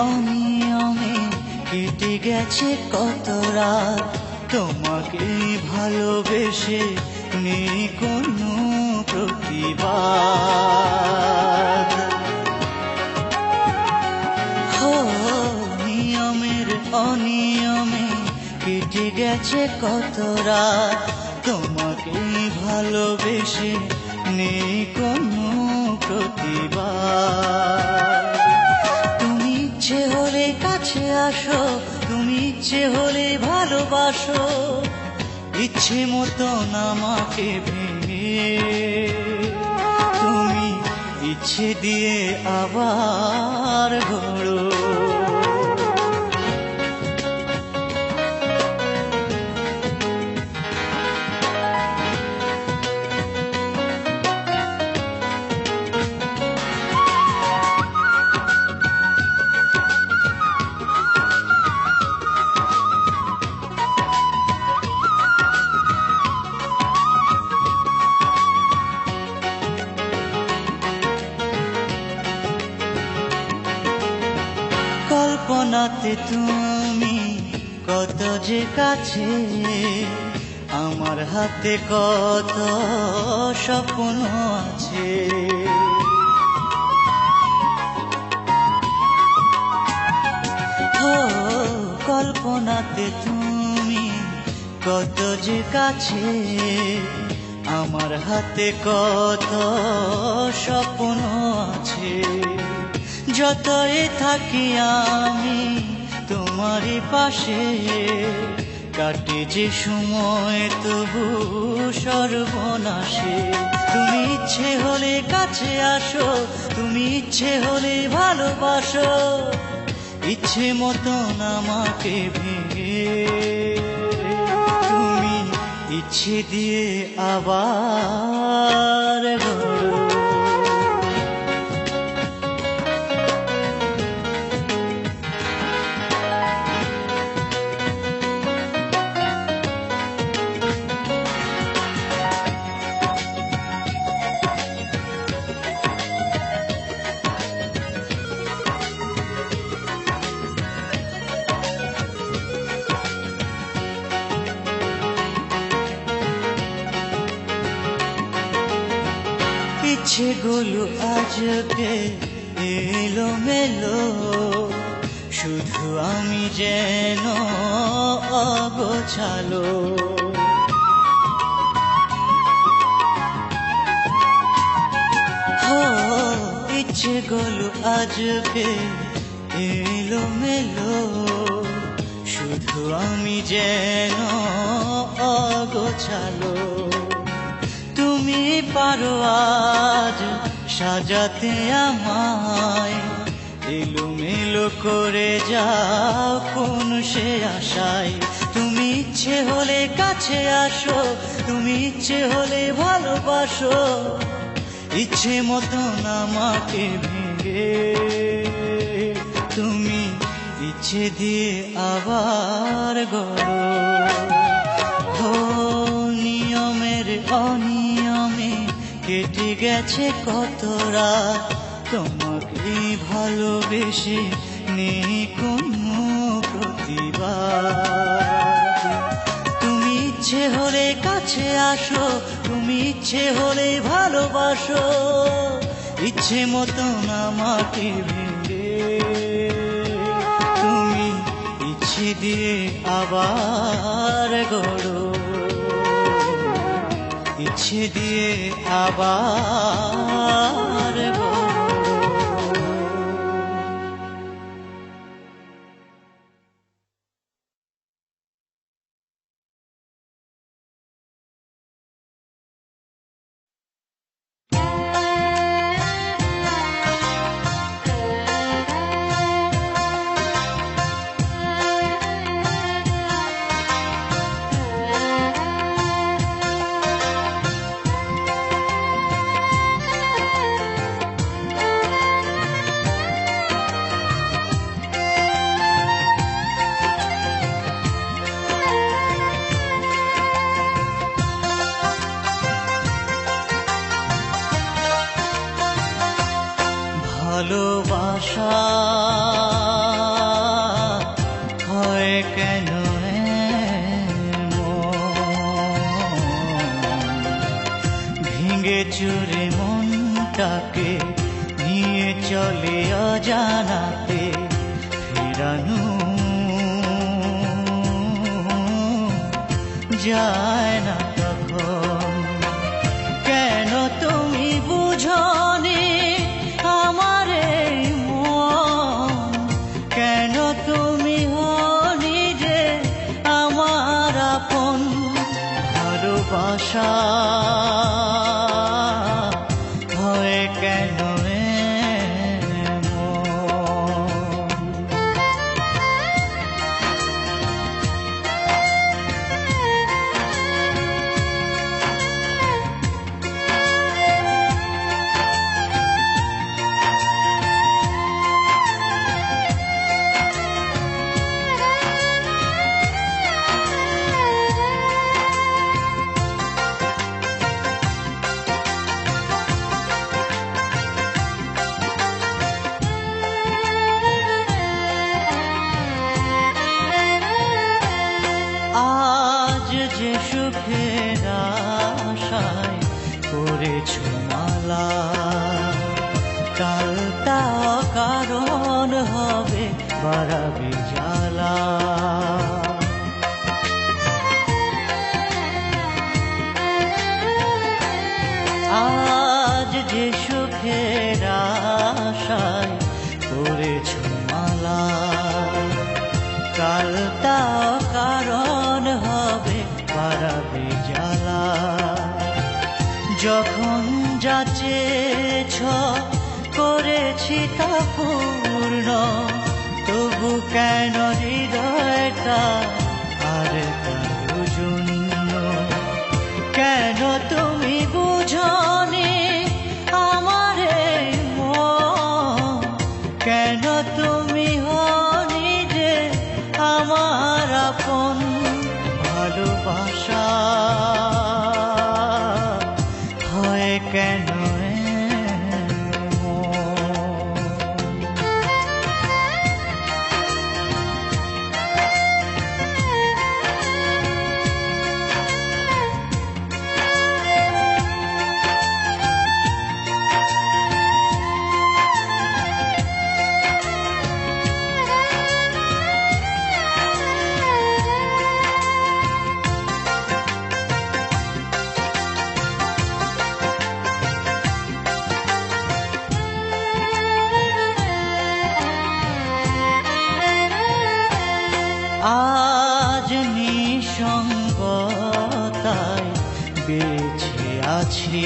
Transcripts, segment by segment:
অনিয়মে কেটে গেছে কত রাত, তোমাকে ভালোবেসে নেই কোনো প্রতিবাদ। হো নিয়মের অনিয়মে কেটে গেছে কত রাত, তোমাকে ভালোবেসে নেই কোনো প্রতিবাদ। তুমি ইচ্ছে হলে কাছে আসো, তুমি ইচ্ছে হলে ভালোবাসো, ইচ্ছে মতন আমাকে ভেঙে তুমি ইচ্ছে দিয়ে আবার গড়ো। কল্পনাতে তুমি কত যে কাছে, আমার হাতে কত স্বপ্ন আছে। ও কল্পনাতে তুমি কত যে কাছে, আমার হাতে কত স্বপ্ন আছে। যতই থাকি আমি তোমারই পাশে, কাটে যে সময় তবু সর্বনাশে। তুমি ইচ্ছে হলে কাছে আসো, তুমি ইচ্ছে হলে ভালোবাসো, ইচ্ছে মতন আমাকে ভেঙে তুমি ইচ্ছে দিয়ে আবার গড়ো। ইচ্ছেগুলো আজকে এলো মেলো, শুধু আমি যেন অগোছালো। হো ইচ্ছেগুলো আজকে এলো মেলো, শুধু আমি যেন অগোছালো। তুমি পারো আজ সাজাতে আমায়, এলোমেলো করে যাও কোন সে আশায়। তুমি ইচ্ছে হলে কাছে আসো, তুমি ইচ্ছে হলে ভালোবাসো, ইচ্ছে মতন আমাকে ভেঙে তুমি ইচ্ছে দিয়ে আবার গড়ো। হো নিয়মের অনিয়মে কেটে গেছে কত রাত, তোমাকে ভালোবেসে নেই কোনো প্রতিবাদ। তুমি ইচ্ছে হলে কাছে আসো, তুমি ইচ্ছে হলে ভালোবাসো, ইচ্ছে মতন আমাকে ভেঙে তুমি ইচ্ছে দিয়ে আবার গড়ো, ইচ্ছে দিয়ে আবার গড়ো। ভালোবাসা মনটাকে নিয়ে চলে অজানাতে ফেরানো যায় না তখন। কেন তুমি বুঝনি আমার এই মন, কেন তুমি হনি যে আমার আপন। ভালোবাসা হয় কেন আজ যে সুখের আশায় করেছ মালা, কাল তা কারণ হবে বাড়াবে জ্বালা। আজ যে সুখের আশায় করেছ মালা, কাল তা কারণ হবে বাড়াবে জ্বালা। যখন যা চেয়েছ করেছি তা পূর্ণ, তবু কেন হৃদয়টা আর কারো জন্য। কেন তুমি বুঝনি আমার এই মন, কেন তুমি হনি যে আমার আপন। ভালোবাসা হয় কেন আজ নিঃসঙ্গতায় বেঁচে আছি,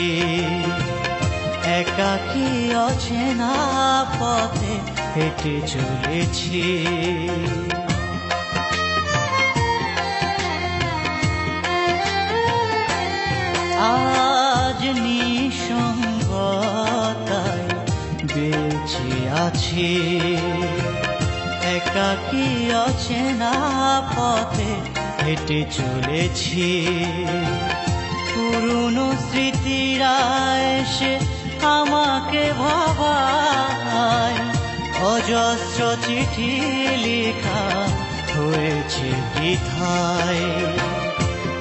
একাকী অচেনা পথে হেঁটে চলেছি। আজ নিঃসঙ্গতায় বেঁচে আছি, একাকী অচেনা পথে হেঁটে চলেছি। পুরনো স্মৃতিরা এসে আমাকে ভাবায়, অজস্র চিঠি লেখা হয়েছে বৃথায়।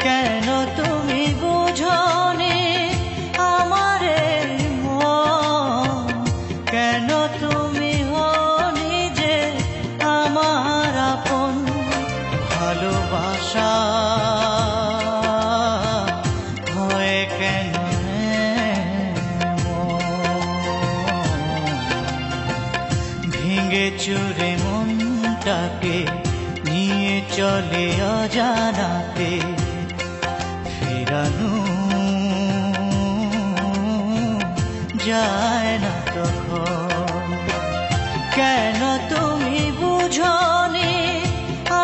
কেন তুমি বুঝনি আমার এই মন, কেন তুমি হনি যে আমার আপন। ভালোবাসা হয় কেন ভেঙে চুরে মনটাকে নিয়ে চলে অজানাতে ফেরানো যায় না তখন। কেন তুমি বুঝনি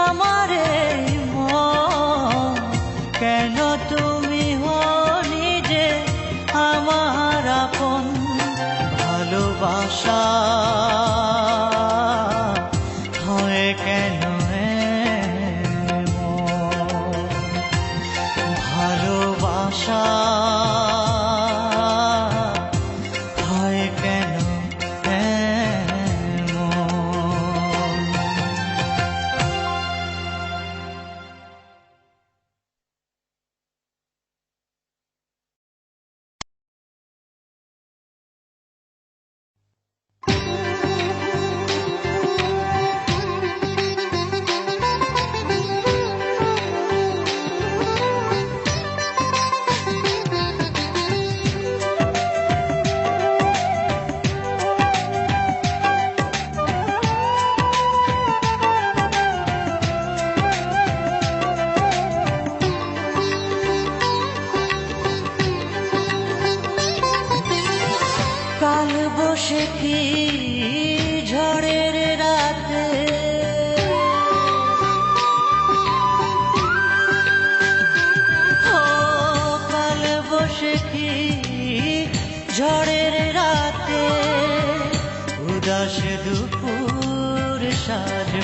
আমার এই মন, কেন তুমি হনি যে আমার আপন। ভালোবাসা হয় কেন ভালোবাসা হয় কেন এমন।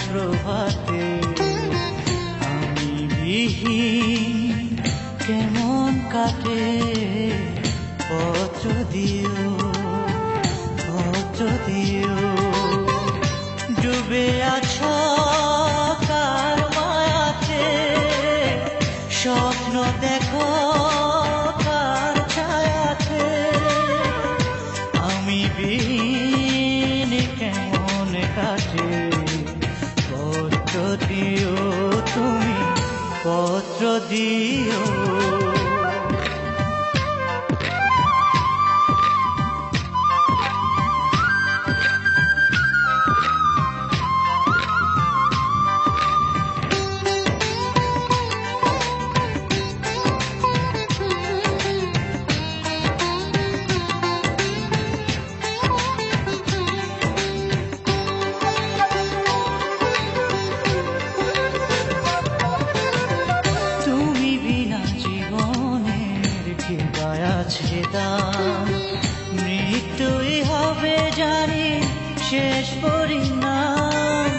প্রভাতে আমি বিহীন কেমন কাটে পত্র দিও ডুবে আছো কার মায়াতে স্বপ্ন দেখো কার ছায়াতে আমি বিহীন কেমন কাটে পত্র দিও তুমি পত্র দিও মৃত্যুই হবে জানি শেষ পরিণাম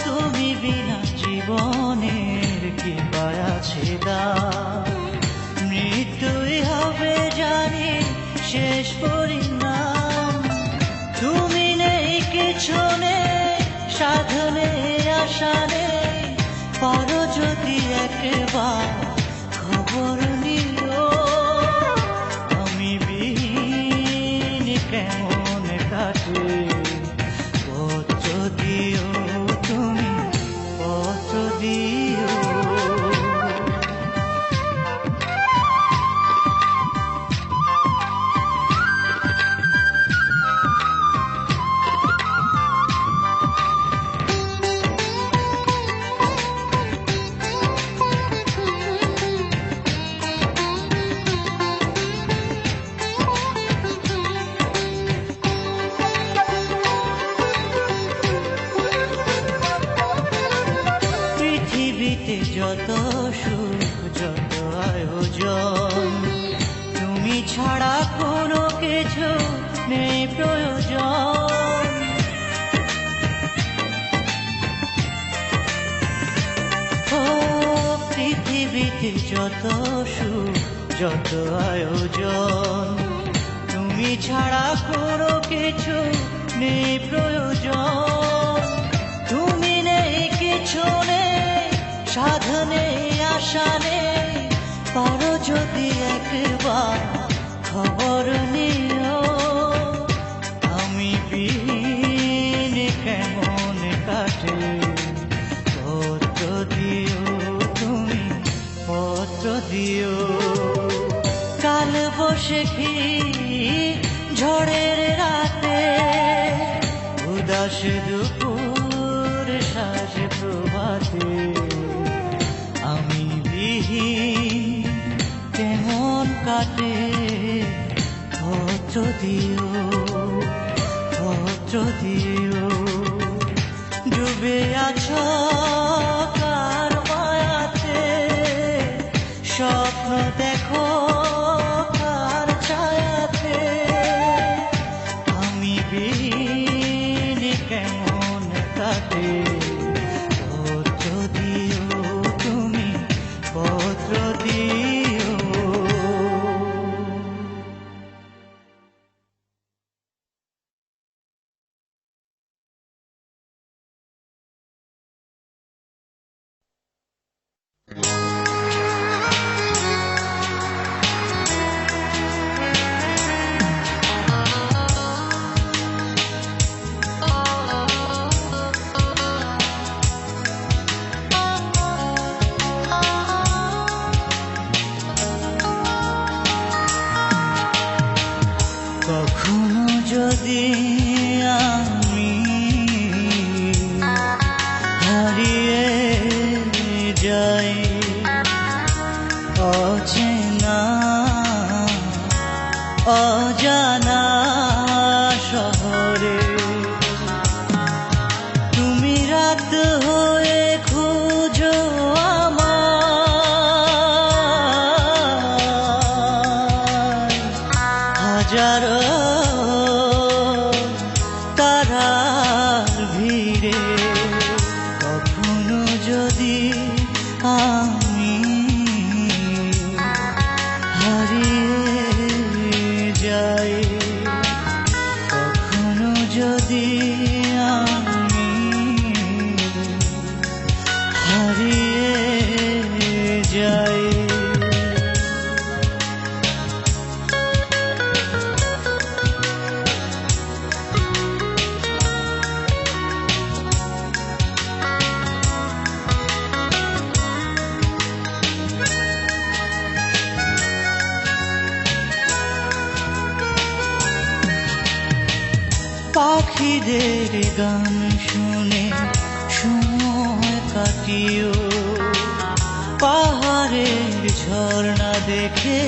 তুমি বিনা জীবনের কি পায় আছে দাম মৃত্যুই হবে জানি শেষ পরিণাম তুমি নেই কিছু নেই সাধনে আশা নেই পারো যদি একবার খবর নিও আমি বিহীন কেমন কাটে পত্র দিও তুমি পত্র দিও যত সুখ যত আয়োজন তুমি ছাড়া কোনো কিছু নেই প্রয়োজন পৃথিবীতে যত সুখ যত আয়োজন তুমি ছাড়া কোনো কিছু নেই প্রয়োজন তুমি নেই কিছু নেই সাধনে আশা নেই পারো যদি একবার খবর নিও আমি বিহীন কেমন কাটে পত্র দিও তুমি পত্র দিও কাল বৈশাখী ঝড়ের রাতে উদাস দুপুর সাজে প্রভাতে আমি বিহীন কেমন কাটে পত্র দিও ডুবে আছো কার মায়াতে স্বপ্ন দেখো কার ছায়াতে আমি বিহীন কেমন কাটে পত্র দিও তুমি পত্র দিও কখনো যদি আমি হারিয়ে যাই অচেনা অজানা শহরে তুমি রাত হয়ে খুঁজো আমায় হাজারো পাখিদের গান শুনে সময় কাটিও, পাহাড়ের ঝর্ণা দেখে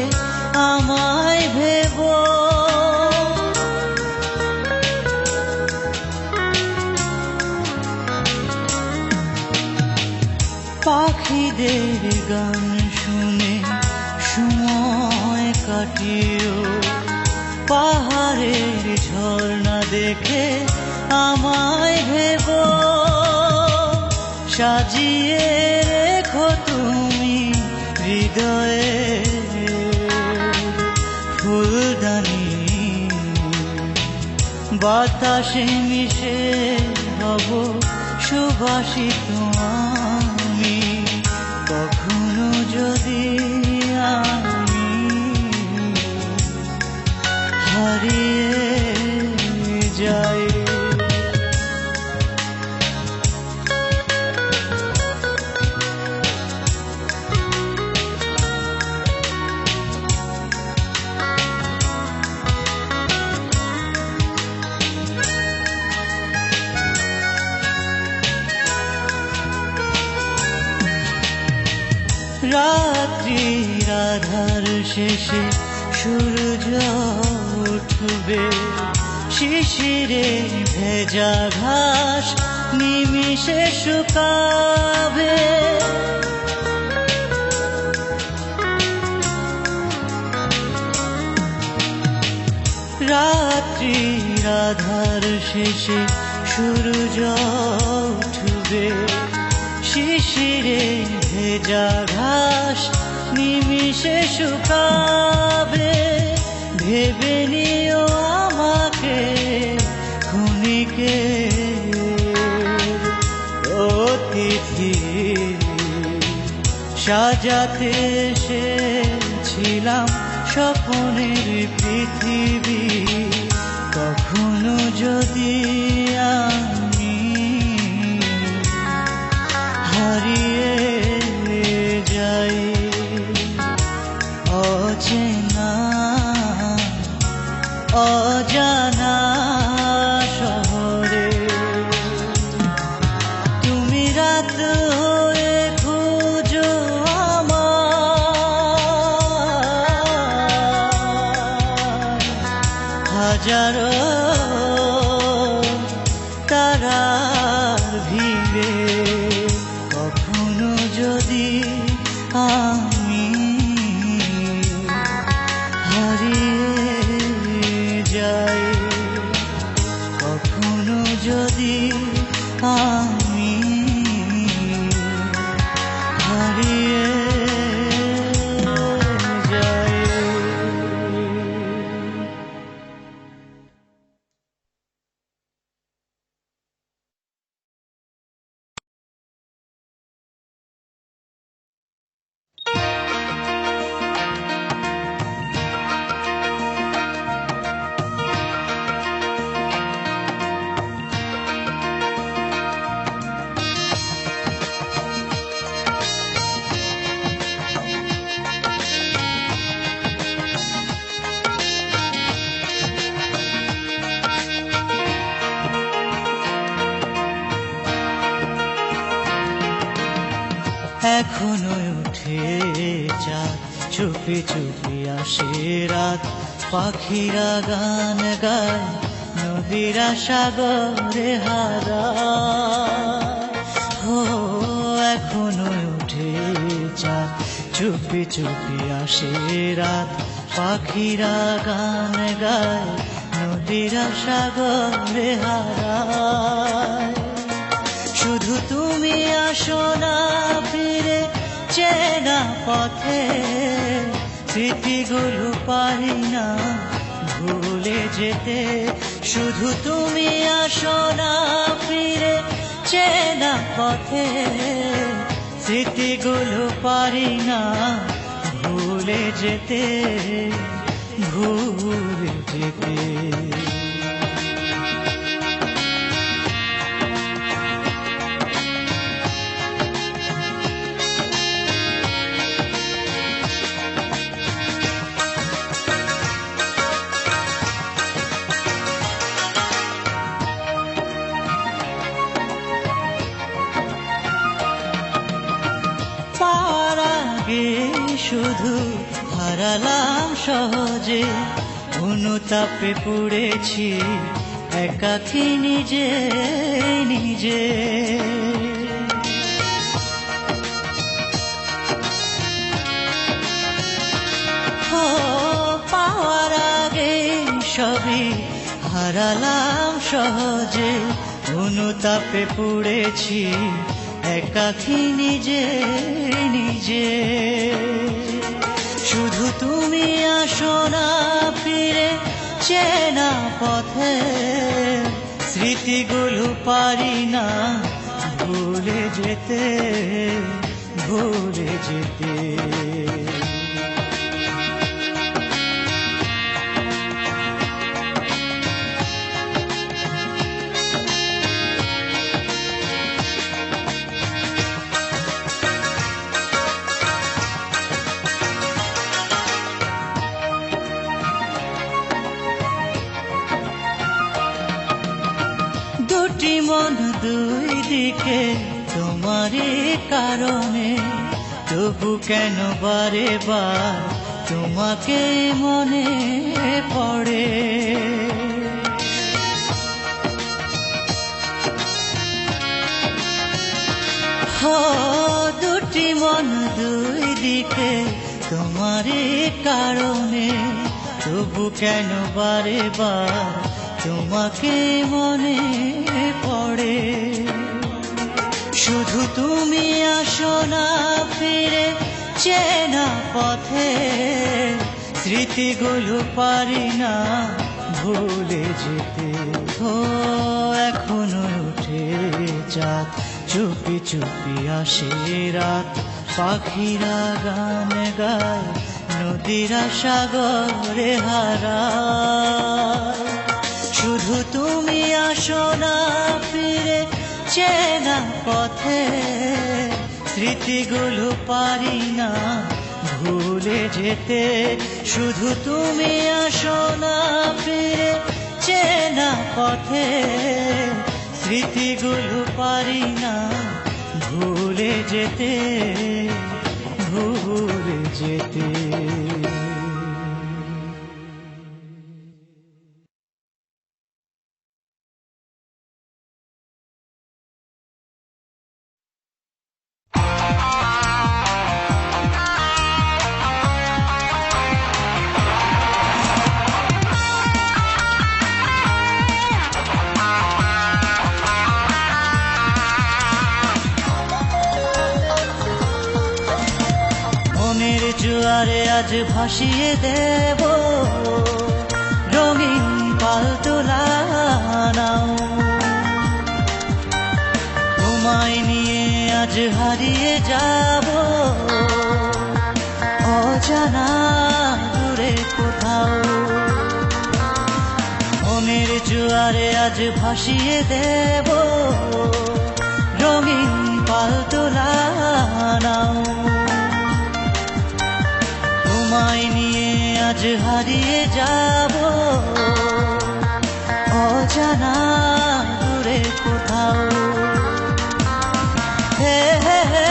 আমায় ভেবো। পাখিদের গান শুনে সময় কাটিও, পাহাড়ের ঝর্ণা দেখে আমায় ভেবো। সাজিয়ে রেখো তুমি হৃদয়ে ফুলদানি, বাতাসে মিশে হব সুবাসিত আমি। কখনো যদি আমি হারিয়ে যাই, রাত্রির আধার শেষে সূর্য উঠবে, শিশিরে ভেজা ঘাস নিমিষে শুকাবে। রাত্রির আধার শেষে সূর্য উঠবে, শিশিরে ভেজা ঘাস নিমিষে শুকাবে। ভেবে নিও আমাকে ক্ষণিকে অতিথি, সাজাতে এসেছিলাম স্বপ্নের পৃথিবী। কখনো যদি আমি হারিয়ে যাই অচেনা অজানা শহরে, তুমি রাত হয়ে খুঁজো আমায়। হাজারো তারার ভিড়ে কখনো যদি আমি হারিয়ে যাই, কখনো যদি আমি হারিয়ে যাই। এখনো উঠে চাঁদ, চুপি চুপি আসে রাত। পাখিরা গান গায়, নদীরা সাগরে হারায়। ও এখনো উঠে চাঁদ, চুপি চুপি আসে রাত। পাখিরা গান গায়, নদীরা সাগরে হারায়। শুধু তুমি আসো না ফিরে চেনা পথে, স্মৃতিগুলো পারি না ভুলে যেতে। শুধু তুমি আসো না ফিরে চেনা পথে, স্মৃতিগুলো পারি না ভুলে যেতে, ভুলে যেতে। হারালাম সহজে, অনুতাপে পুড়েছি একাকী নিজে নিজে। ও পাওয়ার আগে সবই হারালাম সহজে, অনুতাপে পুড়েছি একাকী নিজে নিজে। শুধু তুমি আসো না ফিরে চেনা পথে, স্মৃতিগুলো পারি না ভুলে যেতে ভুলে যেতে। দুটি মন দুই দিকে তোমারই কারণে, তবু কেন বারে বার তোমাকে মনে পড়ে। দুটি মন দুই দিকে তোমারই কারণে, তবু কেন বারে বার তোমাকে মনে পড়ে। শুধু তুমি আসো না ফিরে চেনা পথে, স্মৃতিগুলো পারি না ভুলে যেতে। এখনো উঠে চাঁদ, চুপি চুপি আসে রাত, পাখিরা গান গায়, নদীরা সাগরে হারায়। শুধু তুমি আসো না ফিরে চেনা পথে, স্মৃতিগুলো পারি না ভুলে যেতে। শুধু তুমি আসো না ফিরে চেনা পথে, স্মৃতিগুলো পারি না ভুলে যেতে ভুলে যেতে। মনের জোয়ারে আজ ভাসিয়ে দেব রঙিন পালতোলা নাও, তোমায় নিয়ে আজ হারিয়ে যাব অজানা দূরে কোথাও। মনের জোয়ারে আজ ভাসিয়ে দেব রঙিন পালতোলা নাও, তোমায় নিয়ে আজ হারিয়ে যাব অজানা দূরে কোথাও। হে হে হে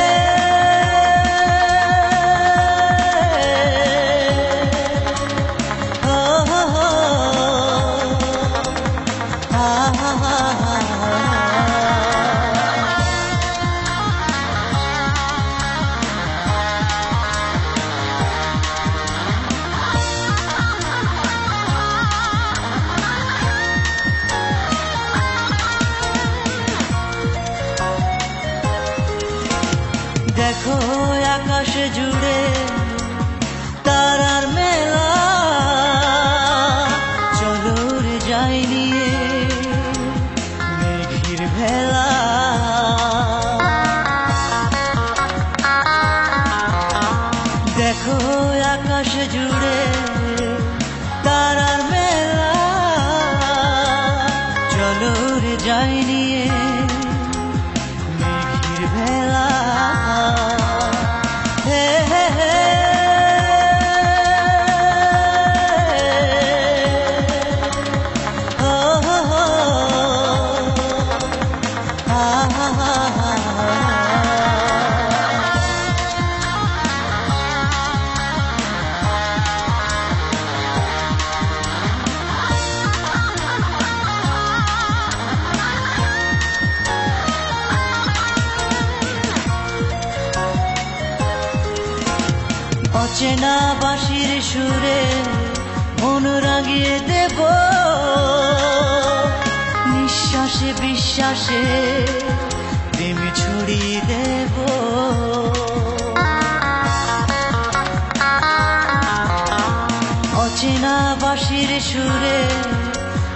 সুরে মন রাঙিয়ে দেব, নিঃশ্বাসে বিশ্বাসে প্রেম ছড়িয়ে দেব। অচেনা বাঁশির সুরে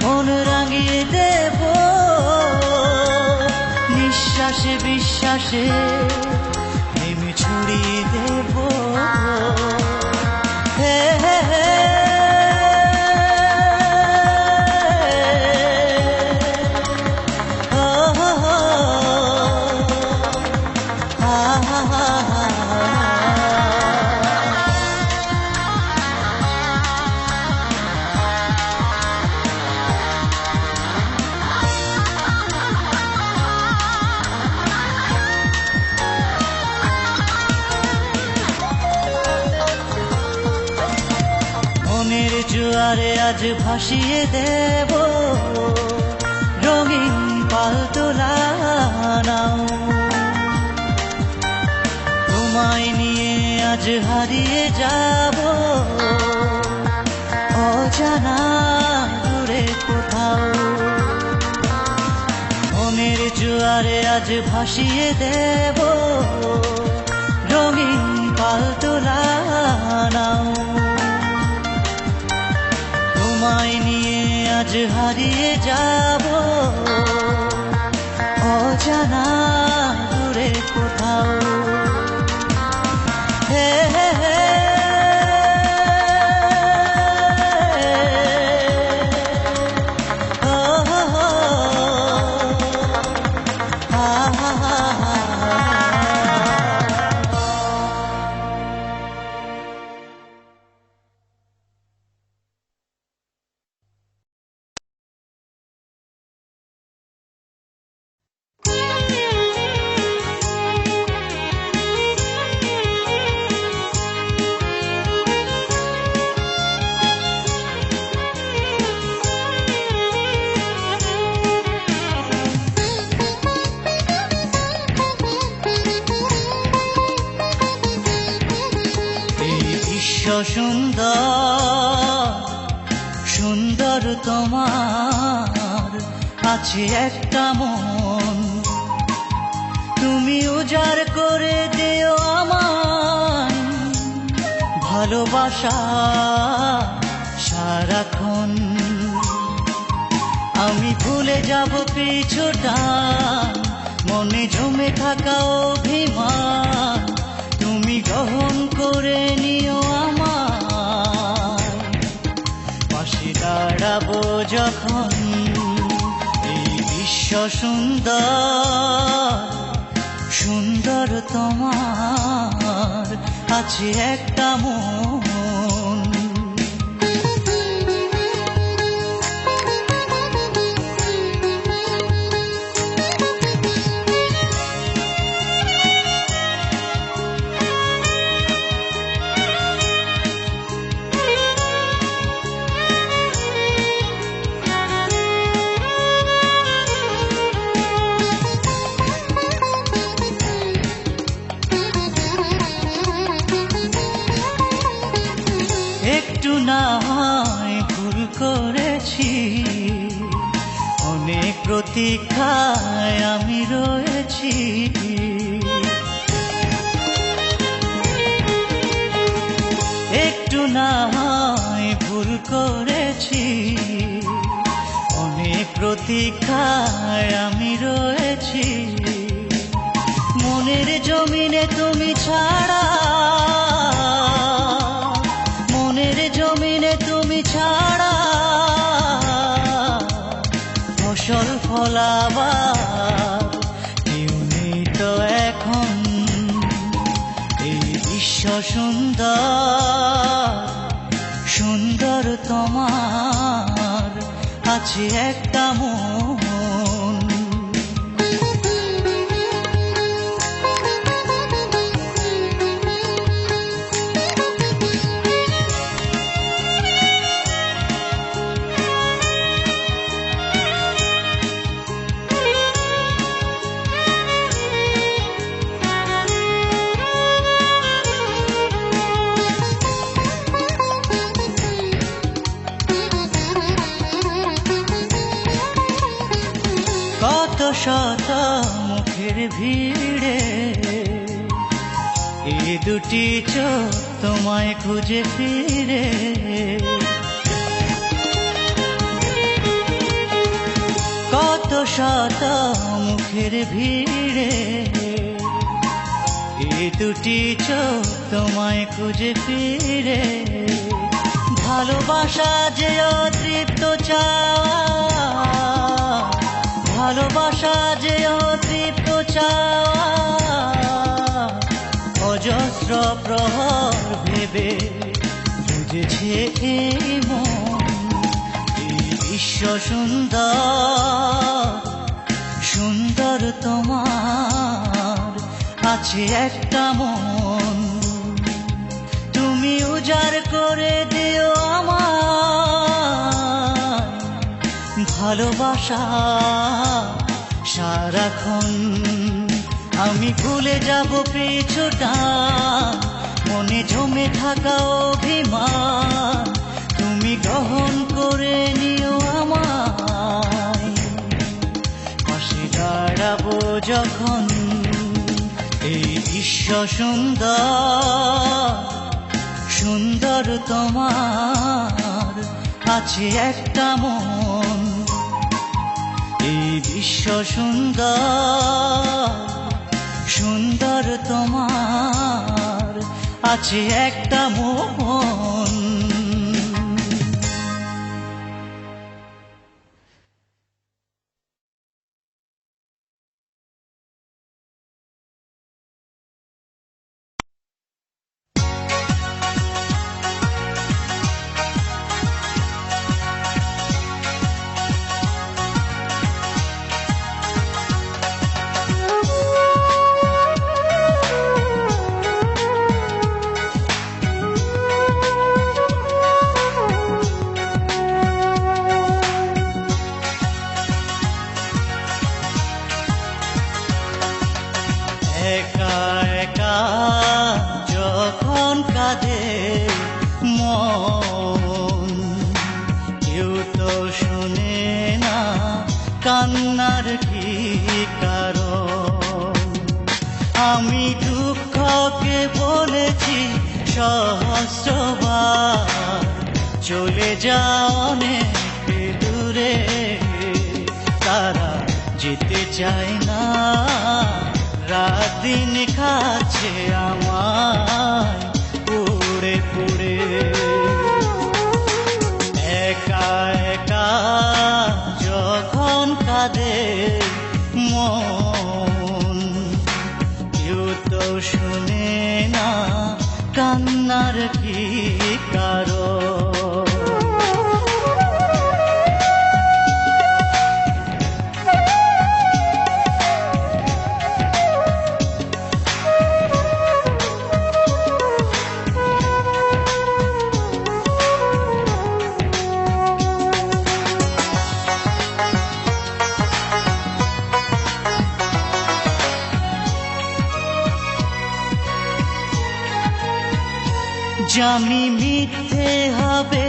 মন রাঙিয়ে দেব, নিঃশ্বাসে বিশ্বাসে প্রেম ছড়িয়ে দেব। হে হে হে মনের জোয়ারে আজ ভাসিয়ে দেব, রঙিন পালতোলা নাও। তোমায় নিয়ে আজ হারিয়ে যাব, অজানা দূরে কোথাও। মনের জোয়ারে আজ ভাসিয়ে দেব, রঙিন পালতোলা নাও। তোমায় নিয়ে আজ হারিয়ে যাব, অজানা দূরে কোথাও। হে হে হে ও হো হো হা হা হা। সুন্দর সুন্দর তোমার আছে একটা মন, তুমি উজাড় করে দিও আমায় ভালোবাসা সারাক্ষণ। আমি ভুলে যাব কিছুটা মনে জমে থাকা অভিমান, তুমি গ্রহণ করে নিও আমায় পাশে দাঁড়াবো যখন। এই বিশ্ব সুন্দর সুন্দর তোমার আছে একটা মন। একটু না হয় ভুল করেছি, অনেক প্রতীক্ষায় আমি রয়েছি। একটু না হয় ভুল করেছি, অনেক প্রতীক্ষায় আমি রয়েছি। মনের জমিনে তুমি ছাড়া, মনের জমিনে তুমি ছাড়া ফসল ফলাবার কেউ নেই তো এখন। এই বিশ্ব সুন্দর সুন্দর তোমার আছে একটা মন। শত মুখের ভিড়ে এই দুটি চোখ তোমায় খুঁজে ফিরে। কত শত মুখের ভিড়ে এই দুটি চোখ তোমায় খুঁজে ফিরে। ভালোবাসা যে অতৃপ্ত চাওয়া, ভালোবাসা যে অতৃপ্ত চাওয়া, অজস্র প্রহর ভেবে বুঝেছে এই মন এই বিশ্ব সুন্দর। সুন্দর তোমার আছে একটা মন, তুমি উজাড় করে দিও আমার ভালোবাসা সারাক্ষণ। আমি ভুলে যাব পিছুটা, মনে জমে থাকা অভিমান, তুমি গ্রহণ করে নিও আমায়। পাশে দাঁড়াবো যখন এই বিশ্ব সুন্দর। সুন্দর তোমার আছে একটা মন, এই বিশ্ব সুন্দর। সুন্দর তোমার আছে একটা মন। একা একা যখন কাঁদে মন, কেউ তো শুনে না কান্নার কি কারণ। আমি দুঃখকে বলেছি সহস্রবার, চলে যাও অনেক দূরে, তারা যেতে চায় না। রাত দিন খাচ্ছে আমায় পুড়ে পুড়ে। একা একা যখন কাঁদে মন, কেউ তো শুনে না কান্নার কি কারণ। জানি মিথ্যে হবে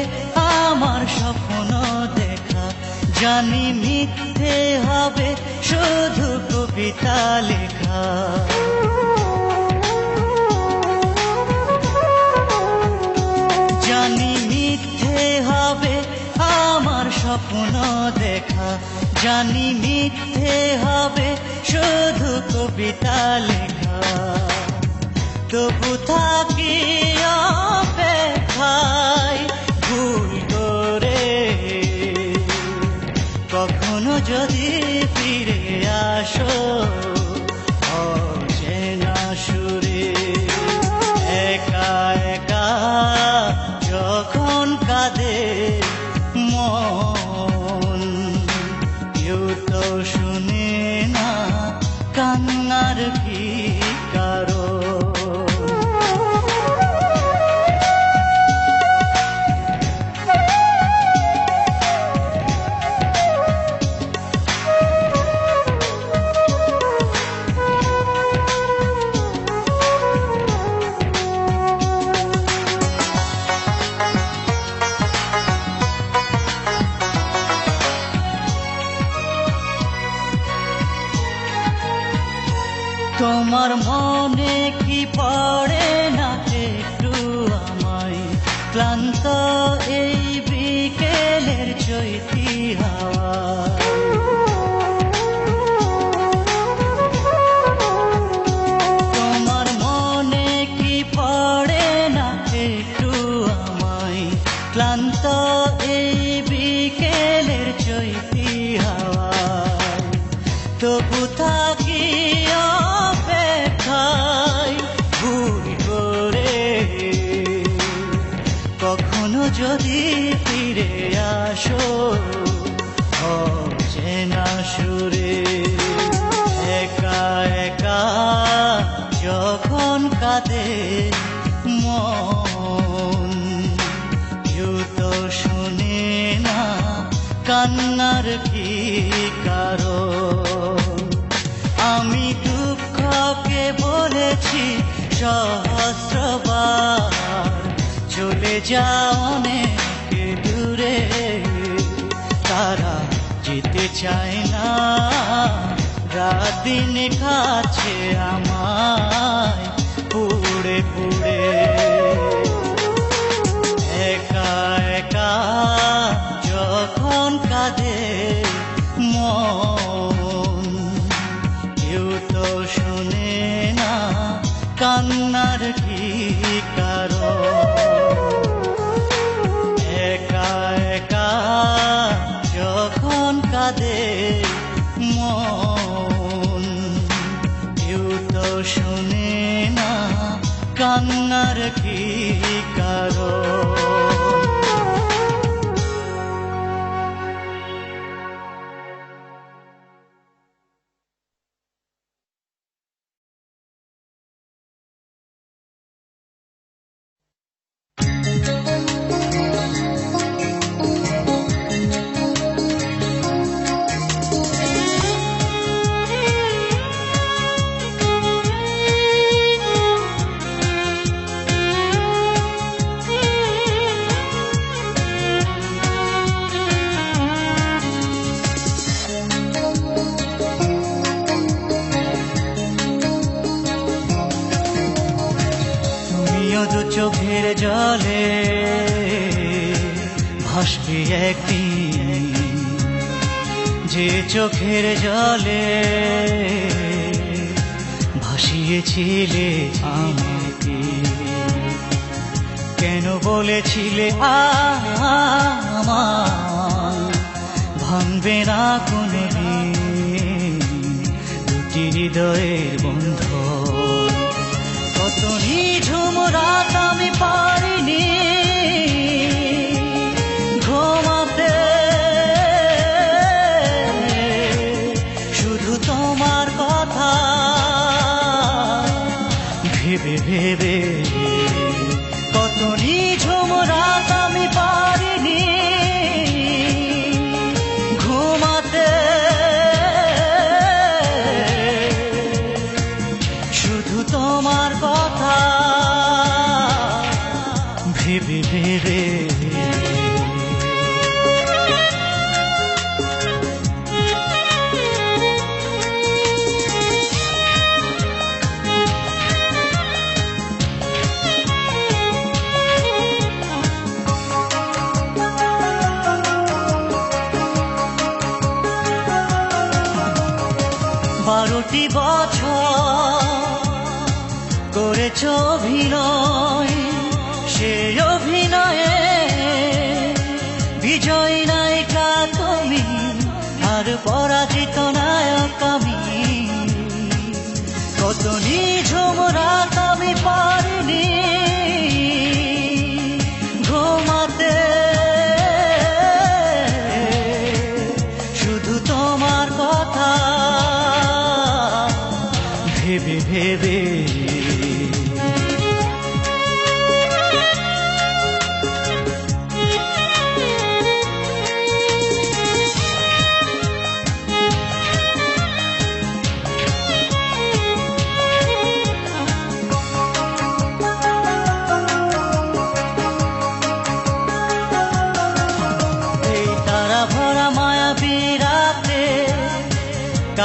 আমার স্বপ্ন দেখা, জানি মিথ্যে হবে শুধু কবিতা লেখা। জানি মিথ্যে হবে আমার স্বপ্ন দেখা, জানি মিথ্যে হবে শুধু কবিতা লেখা। তবু থাকি অপেক্ষায় ভুল করে, কখনো যদি ফিরে আসো অচেনা সুরে। একা একা যখন কাঁদে মন, কেউ তো শুনে না কান্নার কি কারণ। তোমার মনে কি পড়ে না একটু আমায়, ক্লান্ত এই বিকেলের চৈতি হাওয়া। তোমার মনে কি পড়ে না একটু আমায়, ক্লান্ত এই বিকেলের চৈতি হাওয়া। তবু থাকি অপেক্ষায় ভুল করে, কখনো যদি ফিরে আসো অচেনা সুরে। একা একা যখন কাঁদে মন, কেউ তো শুনে না কান্নার কি কারণ। আমি দুঃখকে বলেছি সহস্রবার, চলে যাও অনেক দূরে। তারা যেতে চায় না, রাত দিন কাছে আমায় পুড়ে পুড়ে। একা একা যখন কাঁদে মন, কেউ তো শুনে না কান্নার কি কারণ। একা একা যখন কাঁদে মন, কেউ তো শুনে না কান্নার কি কারণ। চোখের জলে ভাসবে একদিন, যে চোখের জলে ভাসিয়েছিলে আমাকে। কেন বলেছিলে আমায় ভাঙবে না কোনদিন দুটি হৃদয়ের বন্ধন। কত নিঝুম রাত আমি পারিনি ঘুমাতে, শুধু তোমার কথা ভেবে ভেবে। কত নিঝুম রাত আমি পারিনি ঘুমাতে, শুধু তোমার কথা ভেবে ভেবে। বারোটি বছর করেছ অভিনয়, সে অভিনয়ে বিজয় নায়িকা তুমি আর পরাজিত নায়ক আমি। কত নিঝুম রাত আমি পারিনি ঘুমাতে, শুধু তোমার কথা ভেবে ভেবে।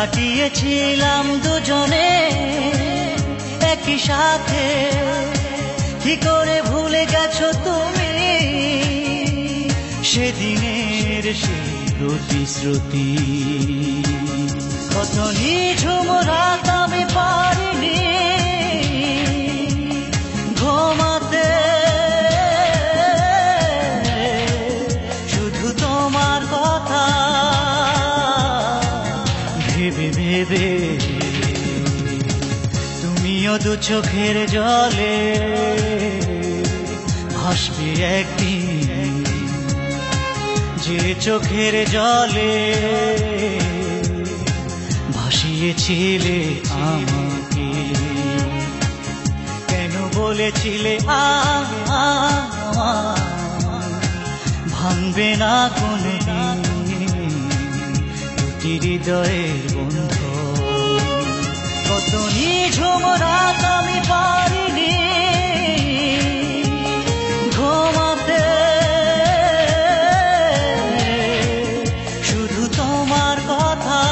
কাটিয়েছিলাম দুজনে একই সাথে, কি করে ভুলে গেছো তুমি সেদিনের সেই প্রতিশ্রুতি। কত নিঝুম রাত আমি পারিনি ঘুমাতে, শুধু তোমার কথা ভেবে ভেবে। তুমিও দু চোখের জলে ভাসবে একদিন, যে চোখের জলে ভাসিয়েছিলে আমাকে। কেন বলেছিলে ভাঙবে না কোনদিন দুটি হৃদয়ের বন্ধন। কত নিঝুম রাত আমি পারিনি ঘুমাতে, শুধু তোমার কথা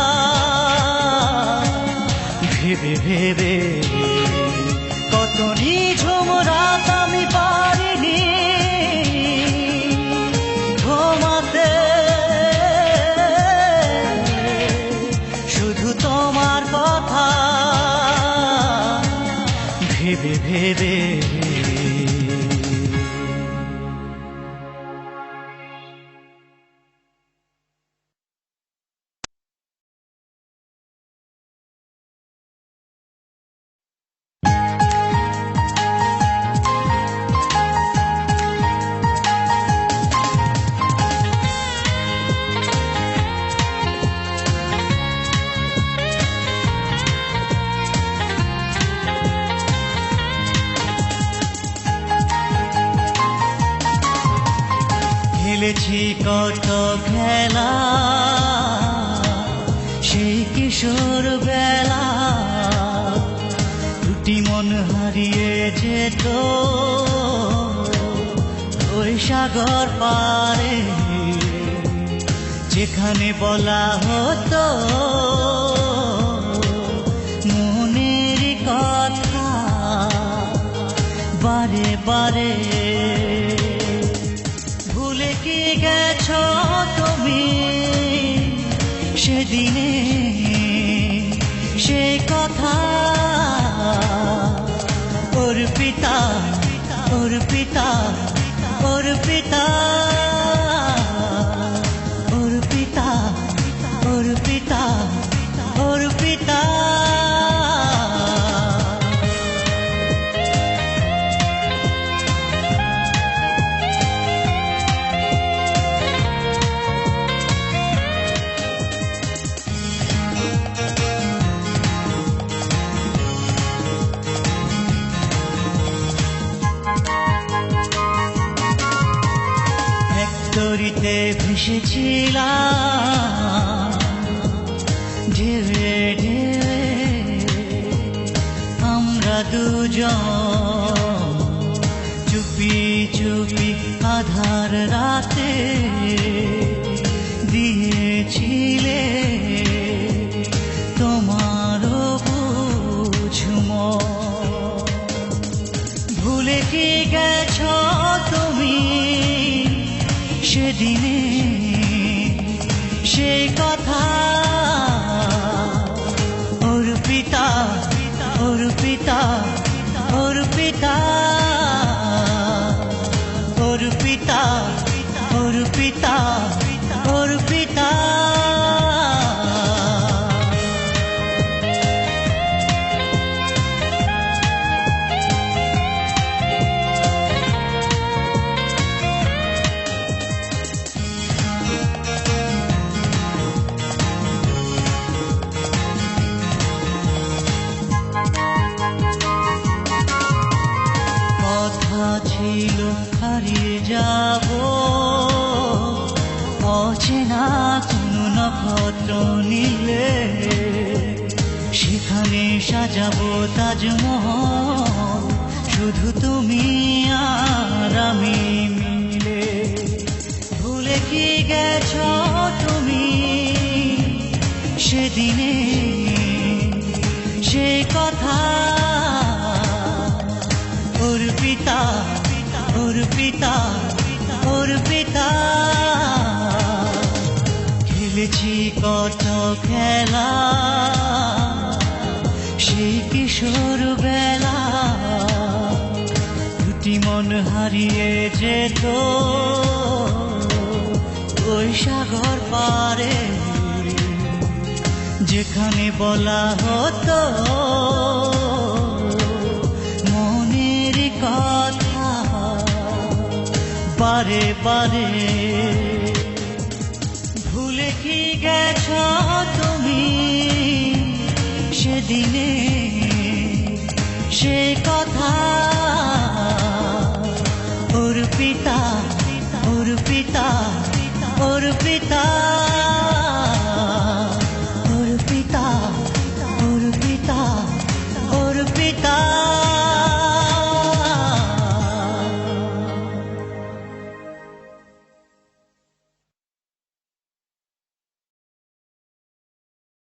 ভেবে ভেবে। কত নিঝুম রাত আমি পারিনি ঘুমাতে, শুধু তোমার কথা ভেবে ভেবে। খেলেছি কত খেলা সেই কিশোর বেলা, দুটি মন হারিয়ে যেত ওই সাগর পারে, যেখানে বলা হতো মনের কথা বারে বারে। ভুলে কি গেছো তুমি সেদিনে সে কথা, অর্পিতা অর্পিতা অর্পিতা অর্পিতা অর্পিতা অর্পিতা। তরিতে ভেসেছিলাম ঢেউে ঢেউে, আমরা দুজন চুপি চুপি আধার রাতে দিয়েছিলে তোমারও বুঝম। ভুলে কি গেছো তুমি সেদিনে সে কথা, অর্পিতা অর্পিতা অর্পিতা অর্পিতা অর্পিতা অর্পিতা। ছিল হারিয়ে যাব অচেনা কোন নক্ষত্র নীলে, সেখানে সাজাবো তাজমহল শুধু তুমি আর আমি মিলে। ভুলে কি গেছো তুমি সেদিনে কথা ওর পিতা ওর পিতা ওর পিতা খেলেছি কত খেলা সেই কিশোর বেলা দুটি মন হারিয়ে যেত ওই সাগর পারে যেখানে বলা হতো মনের কথা বারে বারে। ভুলে কি গেছ তুমি সেদিনে সে কথা ওর পিতা ওর পিতা ওর পিতা